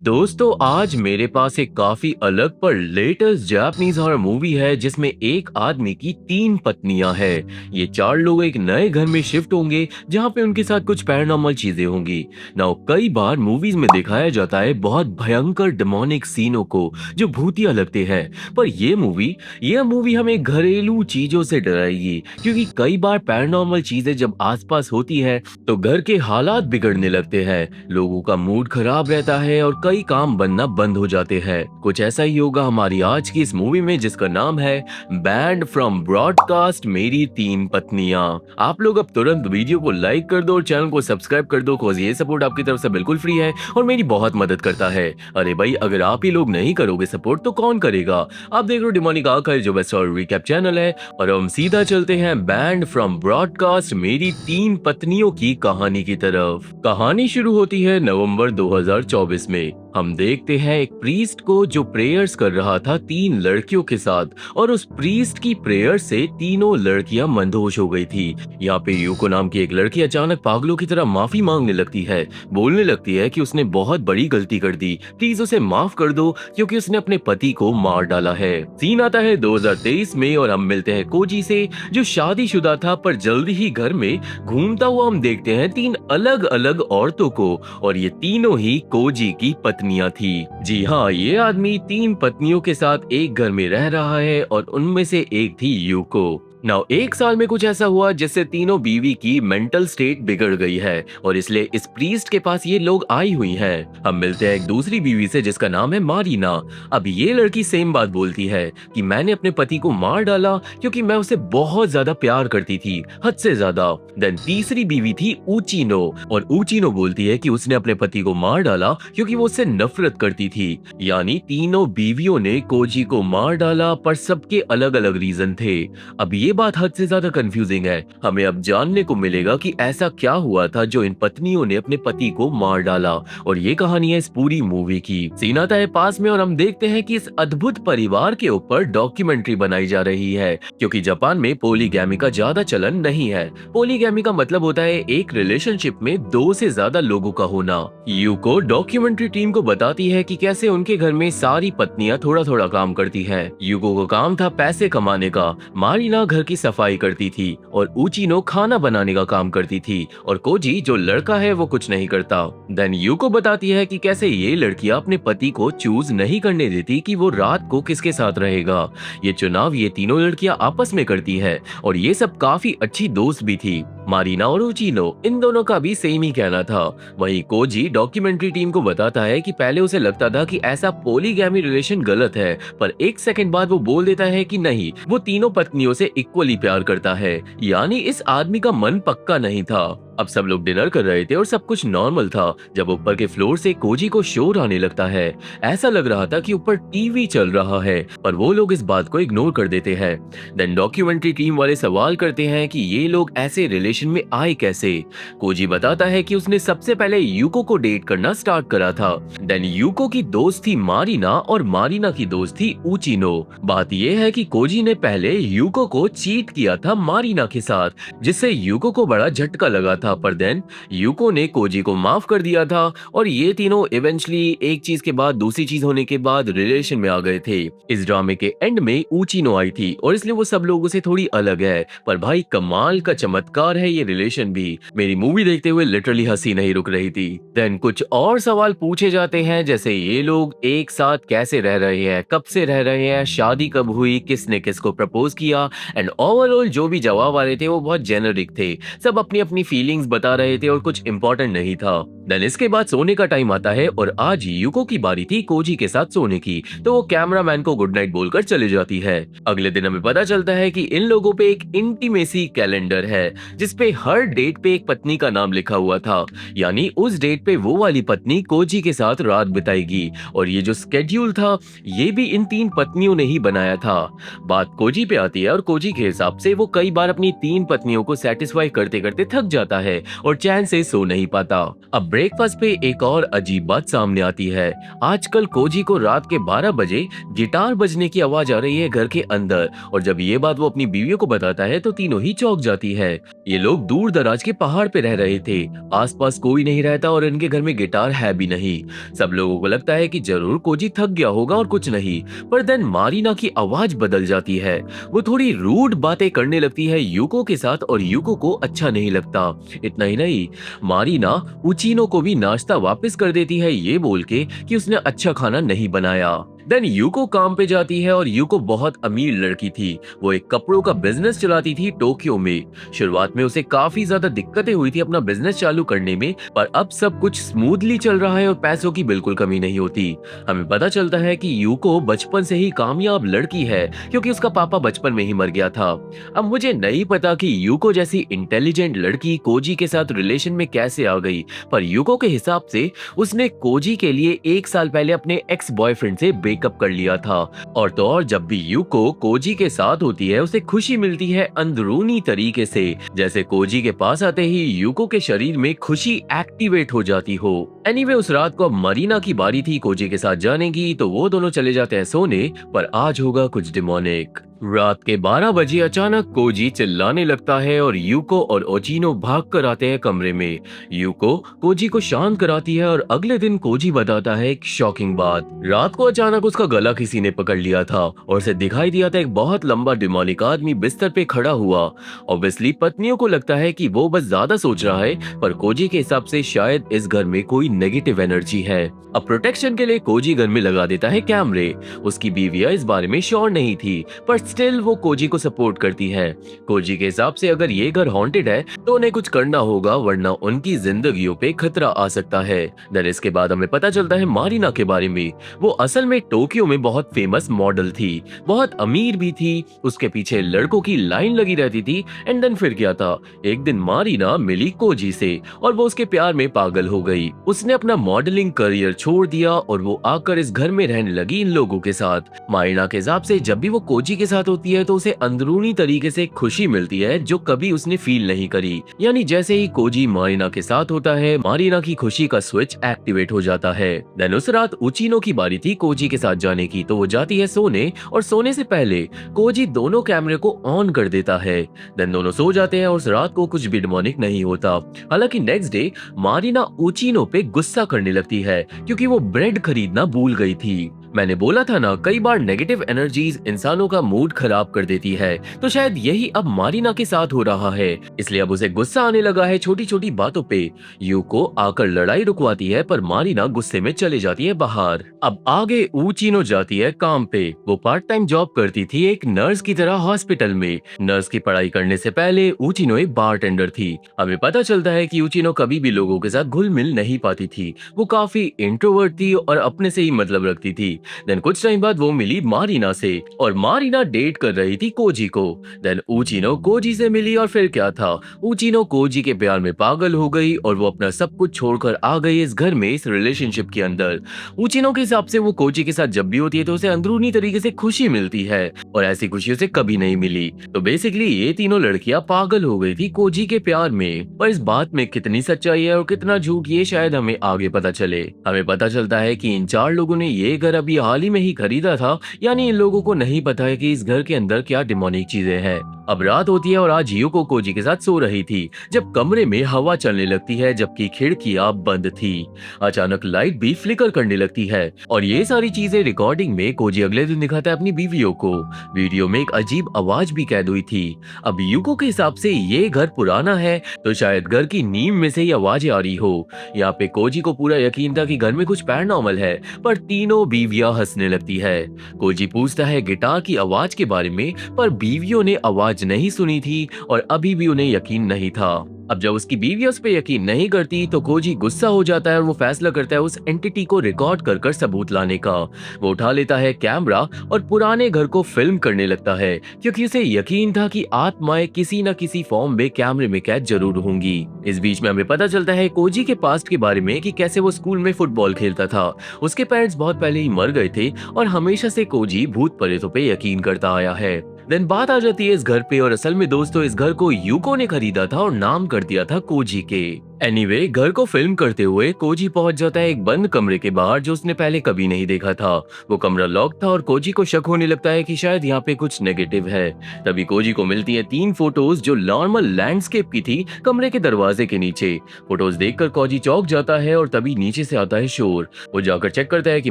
दोस्तों आज मेरे पास एक काफी अलग पर लेटेस्ट जापानीज हॉरर मूवी है जिसमें एक आदमी की तीन पत्नियां हैं। ये चार लोग एक नए घर में शिफ्ट होंगे जहां पे उनके साथ कुछ पैरानॉर्मल चीजें होंगी। नाउ कई बार मूवीज में दिखाया जाता है बहुत भयंकर डेमोनिक सीनों को जो भूतिया लगते हैं, पर ये मूवी हमें घरेलू चीजों से डराएगी क्योंकि कई बार पैरानॉर्मल चीजें जब आसपास होती है तो घर के हालात बिगड़ने लगते हैं, लोगों का मूड खराब रहता है और कई काम बनना बंद हो जाते हैं। कुछ ऐसा ही होगा हमारी आज की इस मूवी में जिसका नाम है बैंड फ्रॉम ब्रॉडकास्ट मेरी तीन पत्नियां। आप लोग अब तुरंत वीडियो को लाइक कर दो और चैनल को सब्सक्राइब कर दो, बिकॉज़ ये सपोर्ट आपकी तरफ से बिल्कुल फ्री है और मेरी बहुत मदद करता है। अरे भाई, अगर आप ही लोग नहीं करोगे सपोर्ट तो कौन करेगा। आप देख रहे हो डिमोनिक आर्काइव जो बेस्ट और रिकैप चैनल है, और हम सीधा चलते हैं बैंड फ्रॉम ब्रॉडकास्ट मेरी तीन पत्नियों की कहानी की तरफ। कहानी शुरू होती है नवंबर 2024 में। हम देखते हैं एक प्रीस्ट को जो प्रेयर्स कर रहा था तीन लड़कियों के साथ, और उस प्रीस्ट की प्रेयर से तीनों लड़कियां मंदहोश हो गई थी। यहाँ पे यूको नाम की एक लड़की अचानक पागलों की तरह माफी मांगने लगती है, बोलने लगती है कि उसने बहुत बड़ी गलती कर दी, प्लीज उसे माफ कर दो क्योंकि उसने अपने पति को मार डाला है। सीन आता है 2023 में और हम मिलते हैं कोजी से जो शादीशुदा था, पर जल्दी ही घर में घूमता हुआ हम देखते हैं तीन अलग अलग औरतों को, और ये तीनों ही कोजी की पत्नियां थी। जी हाँ, ये आदमी तीन पत्नियों के साथ एक घर में रह रहा है और उनमें से एक थी यूको। नाउ एक साल में कुछ ऐसा हुआ जिससे तीनों बीवी की मेंटल स्टेट बिगड़ गई है और इसलिए इस प्रीस्ट के पास ये लोग आई हुई हैं। हम मिलते हैं एक दूसरी बीवी से जिसका नाम है मारीना। अब ये लड़की सेम बात बोलती है कि मैंने अपने पति को मार डाला क्योंकि मैं उसे बहुत ज्यादा प्यार करती थी, हद से ज्यादा। देन तीसरी बीवी थी ऊचिनो, और ऊचिनो बोलती है कि उसने अपने पति को मार डाला क्योंकि वो उससे नफरत करती थी। यानी तीनों बीवियों ने कोजी को मार डाला, पर सबके अलग अलग रीजन थे। अब ये बात हद से ज्यादा कंफ्यूजिंग है। हमें अब जानने को मिलेगा कि ऐसा क्या हुआ था जो इन पत्नियों ने अपने पति को मार डाला, और ये कहानी है इस पूरी मूवी की। सीन आता है पास में और हम देखते हैं कि इस अद्भुत परिवार के ऊपर डॉक्यूमेंट्री बनाई जा रही है क्योंकि जापान में पोलीगैमी का ज्यादा चलन नहीं है। पोलीगैमी का मतलब होता है एक रिलेशनशिप में दो से ज्यादा लोगों का होना। यूको डॉक्यूमेंट्री टीम को बताती है कि कैसे उनके घर में सारी पत्नियां थोड़ा थोड़ा काम करती है। यूको का काम था पैसे कमाने का, मारीना घर की सफाई करती थी और ऊचिनो खाना बनाने का काम करती थी, और कोजी जो लड़का है वो कुछ नहीं करता। देन यूको बताती है कि कैसे ये लड़कियां अपने पति को चूज नहीं करने देती कि वो रात को किसके साथ रहेगा। ये चुनाव ये तीनों लड़कियां आपस में करती है और ये सब काफी अच्छी दोस्त भी थी। मारीना और ऊचिनो इन दोनों का भी सेम ही कहना था। वहीं कोजी डॉक्यूमेंट्री टीम को बताता है कि पहले उसे लगता था कि ऐसा पोलीगैमी रिलेशन गलत है, पर एक सेकंड बाद वो बोल देता है कि नहीं, वो तीनों पत्नियों से इक्वली प्यार करता है। यानी इस आदमी का मन पक्का नहीं था। अब सब लोग डिनर कर रहे थे और सब कुछ नॉर्मल था जब ऊपर के फ्लोर से कोजी को शोर आने लगता है। ऐसा लग रहा था कि ऊपर टीवी चल रहा है, पर वो लोग इस बात को इग्नोर कर देते हैं। देन डॉक्यूमेंट्री टीम वाले सवाल करते हैं कि ये लोग ऐसे रिलेशन में आए कैसे। कोजी बताता है कि उसने सबसे पहले यूको को डेट करना स्टार्ट करा था। देन यूको की दोस्त थी मारीना और मारीना की दोस्त थी ऊचिनो। बात यह है कि कोजी ने पहले यूको को चीट किया था मारीना के साथ, जिससे यूको को बड़ा झटका लगा था, पर देन यूको ने कोजी को माफ कर दिया था और ये तीनों इवेंचुअली एक चीज के बाद दूसरी चीज होने के बाद रिलेशन में आ गए थे। इस ड्रामे के एंड में ऊचिनो आई थी और इसलिए वो सब लोगों से थोड़ी अलग है, पर भाई कमाल का चमत्कार है ये रिलेशन भी। मेरी मूवी देखते हुए लिटरली हंसी नहीं रुक रही थी। देन कुछ और सवाल पूछे जाते हैं जैसे ये लोग एक साथ कैसे रह रहे हैं, कब से रह रहे हैं, शादी कब हुई, किसने किसको प्रपोज किया, एंड ओवरऑल जो भी जवाब आ रहे थे वो बहुत जेनरिक थे। सब अपनी अपनी फीलिंग्स बता रहे थे और कुछ इंपॉर्टेंट नहीं था। देन इसके बाद सोने का टाइम आता है और आज यूको की बारी थी कोजी के साथ सोने की, तो वो कैमरामैन को गुड नाइट बोलकर चले जाती है। अगले दिन हमें पता चलता है कि इन लोगों पे एक इंटीमेसी कैलेंडर है जिसपे हर डेट पे एक पत्नी का नाम लिखा हुआ था। यानी उस डेट पे वो वाली पत्नी कोजी के साथ रात बिताएगी, और ये जो स्केड्यूल था ये भी इन तीन पत्नियों ने ही बनाया था। बात कोजी पे आती है और कोजी के हिसाब से वो कई बार अपनी तीन पत्नियों को सेटिस्फाई करते करते थक जाता है और चैन से सो नहीं पाता। अब ब्रेकफास्ट पे एक और अजीब बात सामने आती है। आजकल कोजी को रात के 12 बजे गिटार बजने की आवाज आ रही है घर के अंदर, और जब ये बात वो अपनी बीवियों को बताता है तो तीनों ही चौंक जाती है। ये लोग दूर दराज के पहाड़ पे रह रहे थे। आसपास कोई नहीं रहता और इनके घर में गिटार है भी नहीं। सब लोगों को लगता है कि जरूर कोजी थक गया होगा और कुछ नहीं। पर देन मारीना की आवाज बदल जाती है। वो थोड़ी रूड बातें करने लगती है यूको के साथ और यूको को अच्छा नहीं लगता। इतना ही नहीं, मारीना उचिनो को भी नाश्ता वापस कर देती है ये बोल के कि उसने अच्छा खाना नहीं बनाया। देन यूको काम पे जाती है और यूको बहुत अमीर लड़की थी। वो एक कपड़ों का बिजनेस चलाती थी टोक्यो में। शुरुआत में उसे काफी ज्यादा दिक्कतें हुई थी अपना बिजनेस चालू करने में, पर अब सब कुछ स्मूथली चल रहा है और पैसों की बिल्कुल कमी नहीं होती। हमें पता चलता है कि यूको बचपन से ही कामयाब लड़की है क्योंकि उसका पापा बचपन में ही मर गया था। अब मुझे नहीं पता कि यूको जैसी इंटेलिजेंट लड़की कोजी के साथ रिलेशन में कैसे आ गई, पर यूको के हिसाब से उसने कोजी के लिए 1 साल पहले अपने एक्स बॉयफ्रेंड से ब्रेकअप कर लिया था। और तो और जब भी यूको कोजी के साथ होती है उसे खुशी मिलती है अंदरूनी तरीके से, जैसे कोजी के पास आते ही यूको के शरीर में खुशी एक्टिवेट हो जाती हो। एनीवे उस रात को अब मरीना की बारी थी कोजी के साथ जाने की, तो वो दोनों चले जाते हैं सोने, पर आज होगा कुछ डिमोनिक। रात के 12 बजे अचानक कोजी चिल्लाने लगता है और यूको और ओचिनो भाग कर आते हैं कमरे में। यूको कोजी को शांत कराती है और अगले दिन कोजी बताता है एक शॉकिंग बात। रात को अचानक उसका गला किसी ने पकड़ लिया था और उसे दिखाई दिया था एक बहुत लंबा डिमोनिक आदमी बिस्तर पे खड़ा हुआ। ऑब्वियसली पत्नियों को लगता है कि वो बस ज्यादा सोच रहा है, पर कोजी के हिसाब से शायद इस घर में कोई नेगेटिव एनर्जी है। अब प्रोटेक्शन के लिए कोजी घर में लगा देता है कैमरे। उसकी बीवियां इस बारे में श्योर नहीं थी, पर स्टिल वो कोजी को सपोर्ट करती है। कोजी के हिसाब से अगर ये घर हॉन्टेड है तो उन्हें कुछ करना होगा, वरना उनकी जिंदगियों पे खतरा आ सकता है। देन इसके बाद हमें पता चलता है मारीना के बारे में। वो असल में टोक्यो में बहुत फेमस मॉडल थी, बहुत अमीर भी थी। उसके पीछे लड़कों की लाइन लगी रहती थी। एंड देन फिर क्या था, एक दिन मारीना मिली कोजी से और वो उसके प्यार में पागल हो गई। उसने अपना मॉडलिंग करियर छोड़ दिया और वो आकर इस घर में रहने लगी इन लोगों के साथ। मारीना के हिसाब से जब भी वो कोजी के साथ होती है तो उसे अंदरूनी तरीके से खुशी मिलती है जो कभी उसने फील नहीं करी। यानी जैसे ही कोजी मारीना के साथ होता है, मारीना की खुशी का स्विच एक्टिवेट हो जाता है। देन उस रात उचिनो की बारी थी कोजी के साथ जाने की, तो वो जाती है सोने और सोने से पहले कोजी दोनों कैमरे को ऑन कर देता है। देन दोनों सो जाते हैं और उस रात को कुछ भी डिमोनिक नहीं होता। हालांकि नेक्स्ट डे मारीना उचिनो पे गुस्सा करने लगती है क्योंकि वो ब्रेड खरीदना भूल गई थी। मैंने बोला था ना, कई बार नेगेटिव एनर्जीज इंसानों का मूड खराब कर देती है, तो शायद यही अब मारीना के साथ हो रहा है। इसलिए अब उसे गुस्सा आने लगा है छोटी छोटी बातों पे। यूको आकर लड़ाई रुकवाती है, पर मारीना गुस्से में चले जाती है बाहर। अब आगे उचिनो जाती है काम पे। वो पार्ट टाइम जॉब करती थी एक नर्स की तरह हॉस्पिटल में। नर्स की पढ़ाई करने से पहले उचिनो एक बारटेंडर थी। हमें पता चलता है कि उचिनो कभी भी लोगों के साथ घुल मिल नहीं पाती थी। वो काफी इंट्रोवर्ट थी और अपने से ही मतलब रखती थी। देन कुछ टाइम बाद वो मिली मारीना से और मारीना डेट कर रही थी कोजी को। देन उचिनो कोजी से मिली और फिर क्या था, उचिनो कोजी के प्यार में पागल हो गई और वो अपना सब कुछ छोड़कर आ गई इस घर में, इस रिलेशनशिप के अंदर। उचिनो के हिसाब से वो कोजी के साथ जब भी होती है तो उसे अंदरूनी तरीके से खुशी मिलती है और ऐसी खुशी उसे कभी नहीं मिली। तो बेसिकली ये तीनों लड़कियां पागल हो गई थी कोजी के प्यार में। पर इस बात में कितनी सच्चाई है और कितना झूठ, ये शायद हमें आगे पता चले। हमें पता चलता है कि इन 4 लोगों ने ये घर अभी हाल ही में ही खरीदा था, यानी इन लोगों को नहीं पता है कि इस घर के अंदर क्या डिमोनिक चीजें हैं। अब रात होती है और आज यूको कोजी के साथ सो रही थी जब कमरे में हवा चलने लगती है, जबकि खिड़कियां बंद थी। अचानक लाइट भी फ्लिकर करने लगती है और ये सारी चीजें रिकॉर्डिंग में कोजी अगले दिन दिखाता है अपनी बीवियों को। वीडियो में एक अजीब आवाज भी कैद हुई थी। अब यूको के हिसाब से ये घर पुराना है, तो शायद घर की नींव में से ही आवाजें आ रही हो। यहाँ पे कोजी को पूरा यकीन था कि घर में कुछ पैरानॉर्मल है, पर तीनों बीवियां हंसने लगती है। कोजी पूछता है गिटार की आवाज के बारे में, पर बीवियों ने आवाज नहीं सुनी थी और अभी भी उन्हें यकीन नहीं था। अब जब उसकी बीवी उस पे यकीन नहीं करती तो कोजी गुस्सा हो जाता है और वो फैसला करता है उस एंटिटी को रिकॉर्ड कर कर सबूत लाने का। वो उठा लेता है कैमरा और पुराने घर को फिल्म करने लगता है, क्योंकि उसे यकीन था कि आत्माएं किसी न किसी फॉर्म में कैमरे में कैद जरूर होंगी। इस बीच में हमें पता चलता है कोजी के पास्ट के बारे में, कि कैसे वो स्कूल में फुटबॉल खेलता था। उसके पेरेंट्स बहुत पहले ही मर गए थे और हमेशा से कोजी भूत प्रेतों पे यकीन करता आया है। देन बात आ जाती है इस घर पे, और असल में दोस्तों इस घर को यूको ने खरीदा था और नाम कर दिया था कोजी के। एनीवे घर को फिल्म करते हुए कोजी पहुंच जाता है एक बंद कमरे के बाहर जो उसने पहले कभी नहीं देखा था। वो कमरा लॉक था और कोजी को शक होने लगता है कि शायद यहाँ पे कुछ नेगेटिव है। तभी कोजी को मिलती है तीन फोटोज जो नॉर्मल लैंडस्केप की थी कमरे के दरवाजे के नीचे। फोटोज देखकर कोजी चौंक जाता है और तभी नीचे से आता है शोर। वो जाकर चेक करता है कि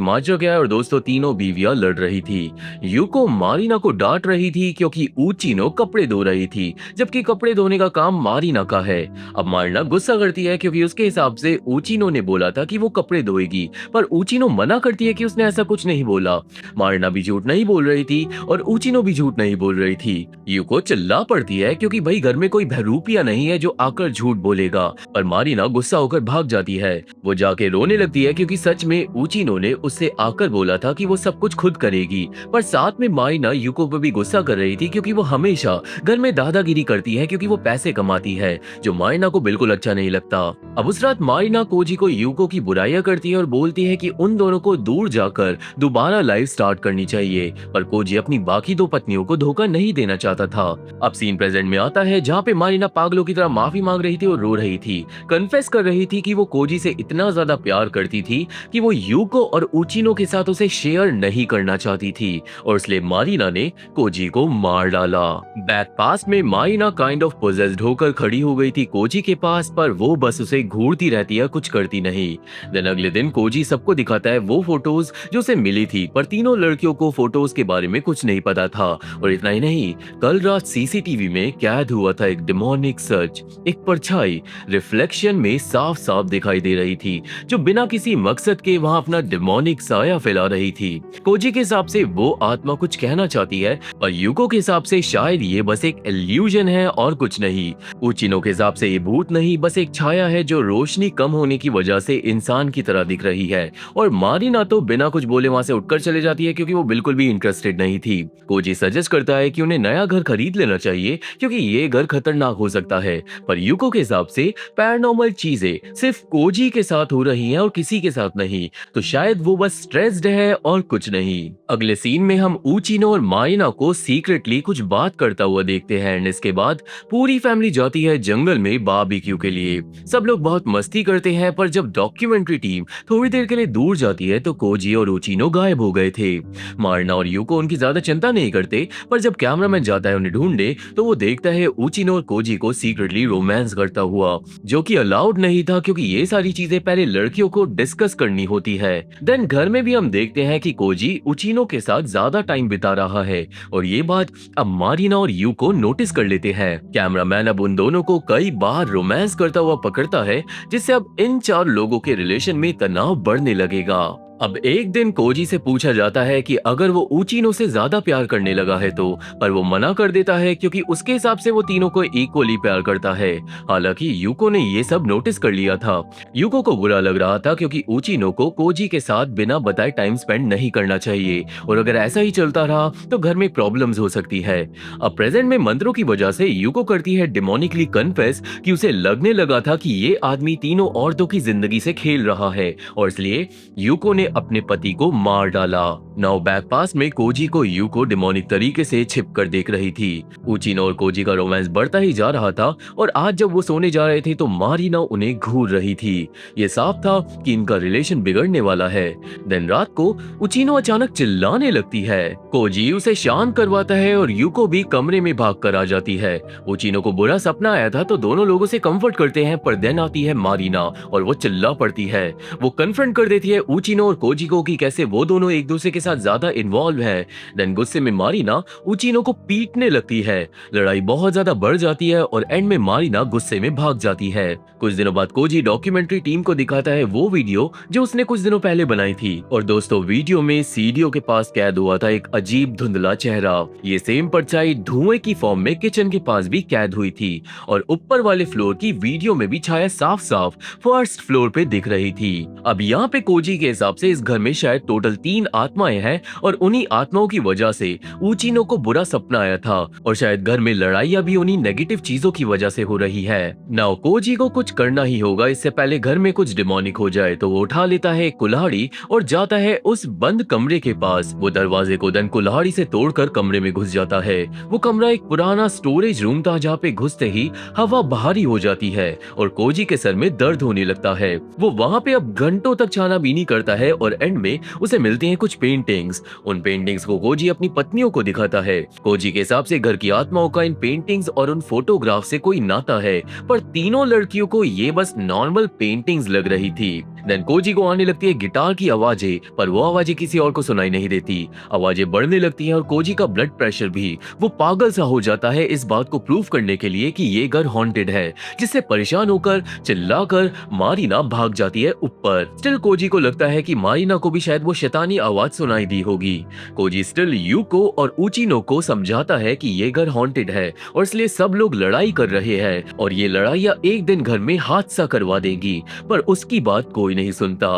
माजरा क्या है और दोस्तों तीनों बीवियां लड़ रही थी। यूको मारिना को डांट रही थी क्योंकि ऊचिनो कपड़े धो रही थी, जबकि कपड़े धोने का काम मारिना का है। अब मारिना गुस्सा करती है क्योंकि उसके हिसाब से ऊचिनो ने बोला था कि वो कपड़े धोएगी, पर ऊचिनो मना करती है कि उसने ऐसा कुछ नहीं बोला। मारिना भी झूठ नहीं बोल रही थी और ऊचिनो भी झूठ नहीं बोल रही थी। यूको चिल्ला पड़ती है क्योंकि भाई घर में कोई बहरूपिया नहीं है जो आकर झूठ बोलेगा, पर मारिना गुस्सा होकर भाग जाती है। वो जाके रोने लगती है क्योंकि सच में ऊचिनो ने उससे आकर बोला था कि वो सब कुछ खुद करेगी, पर साथ में मारिना यूको पर भी गुस्सा कर रही थी क्योंकि वो हमेशा घर में दादागिरी करती है क्योंकि वो पैसे कमाती है, जो मारिना को बिल्कुल अच्छा नहीं लगता। अब उस रात मारिना कोजी को यूको की बुराइयां करती है और बोलती है कि उन दोनों को दूर जाकर दोबारा लाइफ स्टार्ट करनी चाहिए, पर कोजी अपनी बाकी दो पत्नियों को धोखा नहीं देना चाहता था। अब सीन प्रेजेंट में आता है जहाँ पे मारिना पागलों की तरह माफी मांग रही थी और रो रही थी, कन्फेस कर रही थी कि वो कोजी से इतना ज्यादा प्यार करती थी कि वो यूको और ऊचिनो के साथ उसे शेयर नहीं करना चाहती थी, और इसलिए मारिना ने कोजी को मार डाला। बैक पास में मारिना काइंड ऑफ पोजेस्ड होकर खड़ी हो गई थी कोजी के पास, पर वो बस उसे घूरती रहती है, कुछ करती नहीं। देन अगले दिन कोजी सबको दिखाता है वो फोटोज जो उसे मिली थी, पर तीनों लड़कियों को फोटोज के बारे में कुछ नहीं पता था। और इतना ही नहीं, कल रात सीसीटीवी में कैद हुआ था एक डिमोनिक सच, एक परछाई रिफ्लेक्शन में साफ साफ दिखाई दे रही थी, जो बिना किसी मकसद के वहां अपना डिमोनिक साया फैला रही थी। कोजी के हिसाब से वो आत्मा कुछ कहना चाहती है, पर यूको के हिसाब से शायद ये बस एक इल्यूजन है और कुछ नहीं। ऊचिनो के हिसाब से ये भूत नहीं, बस एक छाया है जो रोशनी कम होने की वजह से इंसान की तरह दिख रही है। और मारिना तो बिना कुछ बोले वहां से उठकर चले जाती है क्योंकि वो बिल्कुल भी इंटरेस्टेड नहीं थी। कोजी सजेस्ट करता है कि उन्हें नया घर खरीद लेना चाहिए क्योंकि ये घर खतरनाक हो सकता है, पर यूको के हिसाब से पैरानॉर्मल चीजें सिर्फ कोजी के साथ हो रही हैं और किसी के साथ नहीं, तो शायद वो बस स्ट्रेस्ड है और कुछ नहीं। अगले सीन में हम ऊचिनो और मारिना को सीक्रेटली कुछ बात करता हुआ देखते हैं, एंड इसके बाद पूरी फैमिली जाती है जंगल में बारबेक्यू के लिए। सब लोग बहुत मस्ती करते हैं, पर जब डॉक्यूमेंट्री टीम थोड़ी देर के लिए दूर जाती है तो कोजी और ऊचिनो गायब हो गए थे। मारिना और यूको उनकी ज्यादा चिंता नहीं करते, पर जब कैमरामैन जाता है उन्हें ढूंढने तो वो देखता है ऊचिनो और कोजी को सीक्रेटली रोमांस करता हुआ, जो कि अलाउड नहीं था क्योंकि ये सारी चीजें पहले लड़कियों को डिस्कस करनी होती है। देन घर में भी हम देखते हैं कि कोजी ऊचिनो के साथ ज्यादा टाइम बिता रहा है, और ये बात अब मारिना और यूको नोटिस कर लेते हैं। कैमरामैन अब उन दोनों को कई बार रोमांस करता हुआ पकड़ता है, जिससे अब इन चार लोगों के रिलेशन में तनाव बढ़ने लगेगा। अब एक दिन कोजी से पूछा जाता है कि अगर वो ऊचिनो से ज्यादा प्यार करने लगा है तो, पर वो मना कर देता है क्योंकि उसके हिसाब से वो तीनों को इक्वली प्यार करता है। हालांकि यूको ने ये सब नोटिस कर लिया था। यूको को बुरा लग रहा था क्योंकि ऊचिनो को कोजी के साथ बिना बताए टाइम स्पेंड नहीं करना चाहिए, और अगर ऐसा ही चलता रहा तो घर में प्रॉब्लम्स हो सकती है। अब प्रेजेंट में मंत्रों की वजह से यूको करती है डिमोनिकली कन्फेस कि उसे लगने लगा था कि ये आदमी तीनों औरतों की जिंदगी से खेल रहा है, और इसलिए यूको ने अपने पति को मार डाला। नाउ बैक पास में कोजी को यूको डिमोनिक तरीके से छिप कर देख रही थी। ऊचिनो और कोजी का रोमांस बढ़ता ही जा रहा था, और आज जब वो सोने जा रहे थे तो मारिना उन्हें घूर रही थी। ये साफ था कि इनका रिलेशन बिगड़ने वाला है। दिन रात को ऊचिनो अचानक चिल्लाने लगती है। कोजी उसे शांत करवाता है और यूको भी कमरे में भाग कर आ जाती है। ऊचिनो को बुरा सपना आया था तो दोनों लोगों से कंफर्ट करते हैं, पर देन आती है मारिना और वो चिल्ला पड़ती है। वो कन्फ्रंट कर देती है ऊचिनो और कोजी को कि कैसे वो दोनों एक दूसरे के साथ ज्यादा इन्वॉल्व है। देन गुस्से में मारिना ऊचिनो को पीटने लगती है। लड़ाई बहुत ज्यादा बढ़ जाती है और एंड में मारिना गुस्से में भाग जाती है। कुछ दिनों बाद कोजी डॉक्यूमेंट्री टीम को दिखाता है वो वीडियो जो उसने कुछ दिनों पहले बनाई थी, और दोस्तों वीडियो में सीढ़ियों के पास कैद हुआ था एक अजीब धुंधला चेहरा। ये सेम परछाई धुएं की फॉर्म में किचन के पास भी कैद हुई थी, और ऊपर वाले फ्लोर की वीडियो में भी छाया साफ साफ फर्स्ट फ्लोर पे दिख रही थी। अब यहाँ पे कोजी के हिसाब से इस घर में शायद टोटल 3 आत्माएं आत्माएं हैं और उन्हीं आत्माओं की वजह से ऊचिनो को बुरा सपना आया था और शायद घर में लड़ाइयाँ भी उन्हीं नेगेटिव चीजों की वजह से हो रही है। नाउ कोजी को कुछ करना ही होगा, इससे पहले घर में कुछ डिमोनिक हो जाए। तो वो उठा लेता है एक कुल्हाड़ी और जाता है उस बंद कमरे के पास। वो दरवाजे को देन कुल्हाड़ी से तोड़कर कमरे में घुस जाता है। वो कमरा एक पुराना स्टोरेज रूम था जहाँ पे घुसते ही हवा भारी हो जाती है और कोजी के सर में दर्द होने लगता है। वो वहाँ पे अब घंटों तक छानाबीनी करता है और एंड में उसे मिलती हैं कुछ पेंटिंग्स। उन पेंटिंग्स को कोजी अपनी पत्नियों को दिखाता है। कोजी के हिसाब से घर की आत्माओं का इन पेंटिंग्स और उन फोटोग्राफ से कोई नाता है, पर तीनों लड़कियों को ये बस नॉर्मल पेंटिंग्स लग रही थी। देन कोजी को आने लगती है गिटार की आवाजें, पर वो आवाजें किसी और को सुनाई नहीं देती। आवाजें बढ़ने लगती हैं और कोजी का ब्लड प्रेशर भी। वो पागल सा हो जाता है इस बात को प्रूव करने के लिए कि ये घर हॉन्टेड है, जिससे परेशान होकर चिल्लाकर मारिना भाग जाती है ऊपर। स्टिल कोजी को लगता है कि मारिना को भी शायद वो शैतानी आवाज सुनाई दी होगी। कोजी स्टिल यूको और ऊचिनो को समझाता है कि ये घर हॉन्टेड है और इसलिए सब लोग लड़ाई कर रहे हैं और ये लड़ाइयाँ एक दिन घर में हादसा करवा देंगी, पर उसकी बात कोई नहीं सुनता।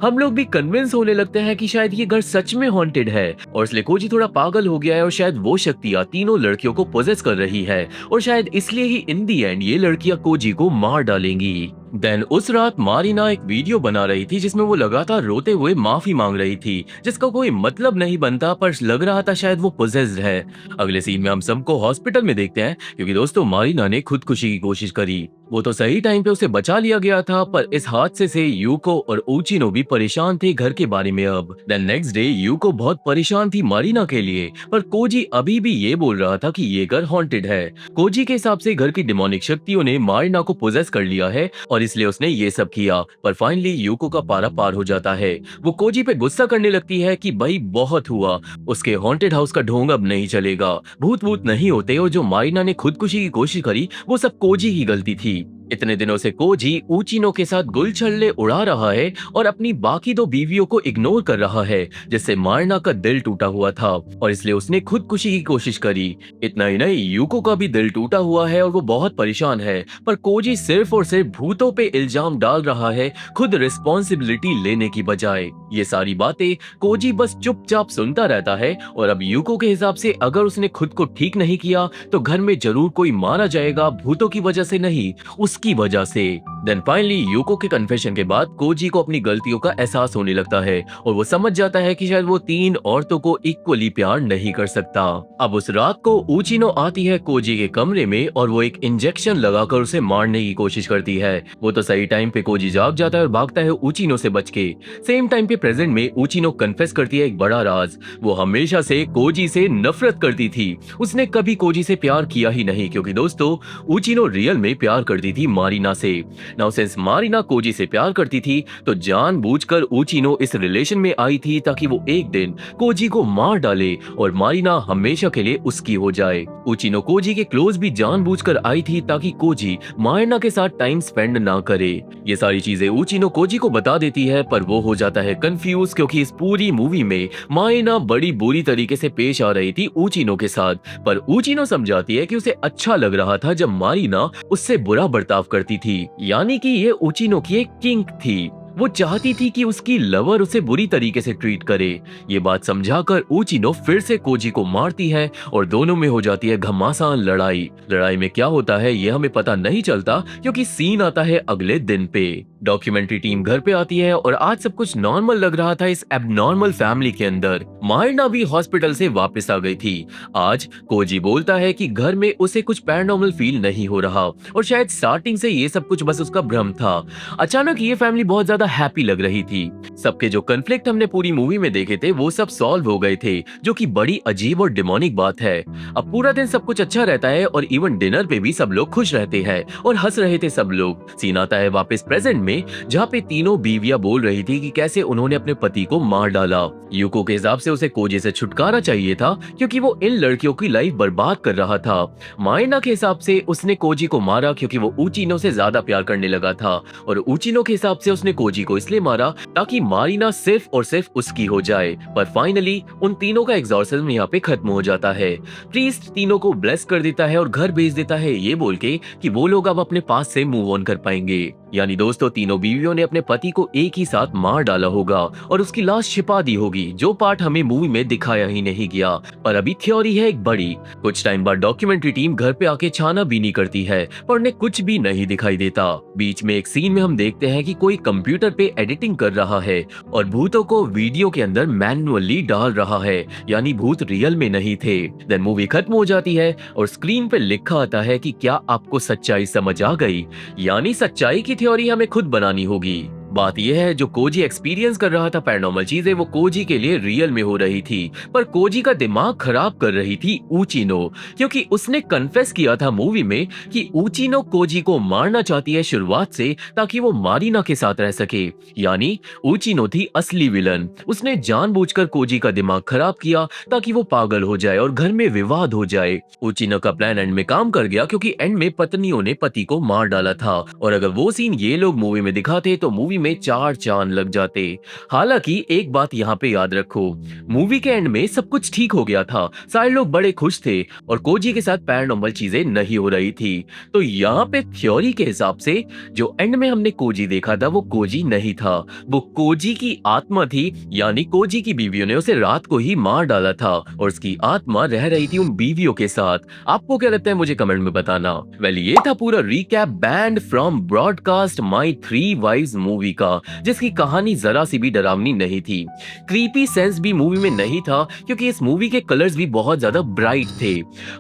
हम लोग भी कन्विंस होने लगते हैं कि शायद ये घर सच में हॉन्टेड है और इसलिए कोजी थोड़ा पागल हो गया है और शायद वो शक्तियाँ तीनों लड़कियों को पोजेस कर रही है और शायद इसलिए ही इन दी एंड ये लड़कियां कोजी को मार डालेंगी। देन उस रात मारिना एक वीडियो बना रही थी जिसमें वो लगातार रोते हुए माफी मांग रही थी, जिसका कोई मतलब नहीं बनता, पर लग रहा था शायद वो पोजेस्ड है। अगले सीन में हम सबको हॉस्पिटल में देखते हैं क्योंकि दोस्तों मारिना ने खुदकुशी की कोशिश करी। वो तो सही टाइम पे उसे बचा लिया गया था, पर इस हादसे से यूको और ऊचिनो भी परेशान थे घर के बारे में। अब देन नेक्स्ट डे यूको बहुत परेशान थी मारिना के लिए, पर कोजी अभी भी ये बोल रहा था कि ये घर हॉन्टेड है। कोजी के हिसाब से घर की डिमोनिक शक्तियों ने मारिना को पोजेस कर लिया है और इसलिए उसने ये सब किया। पर फाइनली यूको का पारा पार हो जाता है। वो कोजी पे गुस्सा करने लगती है कि भाई बहुत हुआ, उसके हॉन्टेड हाउस का ढोंग अब नहीं चलेगा, भूत भूत नहीं होते और जो मारिना ने खुदकुशी की कोशिश करी वो सब कोजी की गलती थी। इतने दिनों से कोजी ऊचिनो के साथ गुलछल्ले उड़ा रहा है और अपनी बाकी दो बीवियों को इग्नोर कर रहा है, जिससे मारिना का दिल टूटा हुआ था और इसलिए उसने खुदकुशी की कोशिश करी। इतना ही नहीं, यूको का भी दिल टूटा हुआ है और वो बहुत परेशान है, पर कोजी सिर्फ और सिर्फ भूतों पे इल्जाम डाल रहा है, खुद रिस्पॉन्सिबिलिटी लेने की बजाय। ये सारी बातें कोजी बस चुपचाप सुनता रहता है और अब यूको के हिसाब से अगर उसने खुद को ठीक नहीं किया तो घर में जरूर कोई मारा जाएगा, भूतों की वजह से नहीं, उसकी वजह से। देन फाइनली यूको के कन्फेशन के बाद कोजी को अपनी गलतियों का एहसास होने लगता है और वो समझ जाता है कि शायद वो तीन औरतों को इक्वली प्यार नहीं कर सकता। अब उस रात को ऊचिनो आती है कोजी के कमरे में और वो एक इंजेक्शन लगाकर उसे मारने की कोशिश करती है। वो तो सही टाइम पे कोजी जाग जाता है और भागता है ऊचिनो से बच के। सेम टाइम पे प्रेजेंट में ऊचिनो कन्फेस करती है एक बड़ा राज। वो हमेशा से कोजी से नफरत करती थी, उसने कभी कोजी से प्यार किया ही नहीं, क्योंकि दोस्तों ऊचिनो रियल में प्यार करती थी मारिना से। नाउ सिंस मारिना कोजी से प्यार करती थी तो जानबूझकर ऊचिनो इस रिलेशन में आई थी ताकि वो एक दिन कोजी को मार डाले और मारिना हमेशा के लिए उसकी हो जाए। ऊचिनो कोजी के क्लोज भी जानबूझकर आई थी ताकि कोजी मारिना के साथ टाइम स्पेंड ना करे। ये सारी चीजें ऊचिनो कोजी को बता देती है, पर वो हो जाता है कंफ्यूज क्योंकि इस पूरी मूवी में मारिना बड़ी बुरी तरीके से पेश आ रही थी ऊचिनो के साथ, पर ऊचिनो समझाती है कि उसे अच्छा लग रहा था जब मारिना उससे बुरा बर्ताव करती थी, यानी कि ये ऊचिनो की एक किंक थी। वो चाहती थी कि उसकी लवर उसे बुरी तरीके से ट्रीट करे। ये बात समझाकर ऊचिनो फिर से कोजी को मारती है और दोनों में हो जाती है घमासान लड़ाई। लड़ाई में क्या होता है ये हमें पता नहीं चलता क्योंकि सीन आता है अगले दिन पे। डॉक्यूमेंट्री टीम घर पे आती है और आज सब कुछ नॉर्मल लग रहा था इस एबनॉर्मल फैमिली के अंदर। मारिना भी हॉस्पिटल से वापस आ गई थी। आज कोजी बोलता है कि घर में उसे कुछ पैरानॉर्मल फील नहीं हो रहा और शायद स्टार्टिंग से ये सब कुछ बस उसका भ्रम था। अचानक ये फैमिली बहुत ज्यादा हैप्पी लग रही थी। सबके जो कन्फ्लिक्ट हमने पूरी मूवी में देखे थे वो सब सॉल्व हो गए थे, जो कि बड़ी अजीब और डिमोनिक बात है। अब पूरा दिन सब कुछ अच्छा रहता है और इवन डिनर पे भी सब लोग खुश रहते हैं और हंस रहे थे सब लोग। सीन आता है वापस प्रेजेंट में, जहाँ पे तीनों बीवियां बोल रही थी कि कैसे उन्होंने अपने पति को मार डाला। यूको के हिसाब से उसे कोजी से छुटकारा चाहिए था क्योंकि वो इन लड़कियों की लाइफ बर्बाद कर रहा था। मारिना के हिसाब से उसने कोजी को मारा क्योंकि वो ऊचिनो से ज्यादा प्यार करने लगा था और ऊचिनो के हिसाब से उसने कोजी को इसलिए मारा ताकि मारीना सिर्फ और सिर्फ उसकी हो जाए। पर फाइनली उन तीनों का एग्जॉर्सिज्म यहाँ पे खत्म हो जाता है। प्रीस्ट तीनों को ब्लेस कर देता है और घर भेज देता है ये बोल के कि वो लोग अब अपने पास से मूव ऑन कर पाएंगे। यानी दोस्तों तीनों बीवियों ने अपने पति को एक ही साथ मार डाला होगा और उसकी लाश छिपा दी होगी, जो पार्ट हमें मूवी में दिखाया ही नहीं गया। पर अभी थ्योरी है एक बड़ी। कुछ टाइम बाद डॉक्यूमेंट्री टीम घर पे आके छानाबीनी करती है पर उन्हें कुछ भी नहीं दिखाई देता। बीच में एक सीन में हम देखते हैं कि कोई कंप्यूटर पे एडिटिंग कर रहा है और भूतों को वीडियो के अंदर मैन्युअली डाल रहा है, यानी भूत रियल में नहीं थे। देन मूवी खत्म हो जाती है और स्क्रीन पे लिखा आता है कि क्या आपको सच्चाई समझ आ गई, यानी सच्चाई की थ्योरी हमें खुद बनानी होगी। बात यह है जो कोजी एक्सपीरियंस कर रहा था पैरानॉर्मल चीजें वो कोजी के लिए रियल में हो रही थी, पर कोजी का दिमाग खराब कर रही थी ऊचिनो, क्योंकि उसने कन्फेस किया था मूवी में कि ऊचिनो कोजी को मारना चाहती है शुरुआत से ताकि वो मारीना के साथ रह सके। यानी ऊचिनो थी असली विलन। उसने जानबूझकर कोजी का दिमाग खराब किया ताकि वो पागल हो जाए और घर में विवाद हो जाए। ऊचिनो का प्लान एंड में काम कर गया क्योंकि एंड में पत्नियों ने पति को मार डाला था और अगर वो सीन ये लोग मूवी में दिखाते तो मूवी में 4 चांद लग जाते। हालांकि एक बात यहाँ पे याद रखो, मूवी के एंड में सब कुछ ठीक हो गया था, सारे लोग बड़े खुश थे और कोजी के साथ पैरानॉर्मल चीजें नहीं हो रही थी। तो यहाँ पे थ्योरी के हिसाब से जो एंड में हमने कोजी देखा था वो कोजी नहीं था, वो कोजी की आत्मा थी। यानी कोजी की बीवियों ने उसे रात को ही मार डाला था और उसकी आत्मा रह रही थी उन बीवियों के साथ। आपको क्या लगता है मुझे कमेंट में बताना। वेल ये था पूरा recap banned from broadcast my 3 wives movie का, जिसकी कहानी जरा सी भी डरावनी नहीं थी। क्रीपी सेंस भी मूवी में नहीं था क्योंकि इस मूवी के कलर्स भी बहुत ज्यादा ब्राइट थे।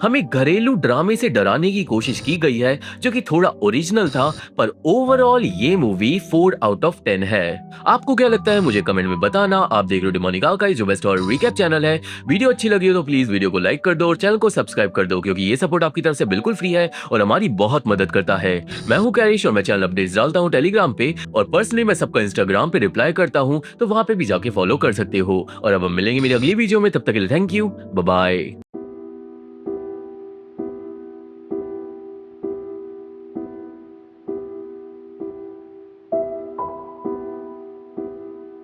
हमें घरेलू ड्रामे से डराने की कोशिश की गई है जो कि थोड़ा ओरिजिनल था, पर ओवरऑल ये मूवी 4 आउट ऑफ 10 है। आपको क्या लगता है मुझे कमेंट में बताना। आप देख रहे हो डिमोनिक आर्काइव्स जो बेस्ट और रिकैप चैनल है। वीडियो अच्छी लगी हो तो प्लीज वीडियो को लाइक कर दो और चैनल को सब्सक्राइब कर दो क्योंकि ये सपोर्ट आपकी तरफ से बिल्कुल फ्री है और हमारी बहुत मदद करता है। मैं हूं कैरिश और मैं चैनल अपडेट्स डालता हूं टेलीग्राम पे और पर्सनली मैं सबका इंस्टाग्राम पे रिप्लाई करता हूं, तो वहां पे भी जाके फॉलो कर सकते हो। और अब हम मिलेंगे मेरी अगली वीडियो में, तब तक के लिए थैंक यू, बाय बाय।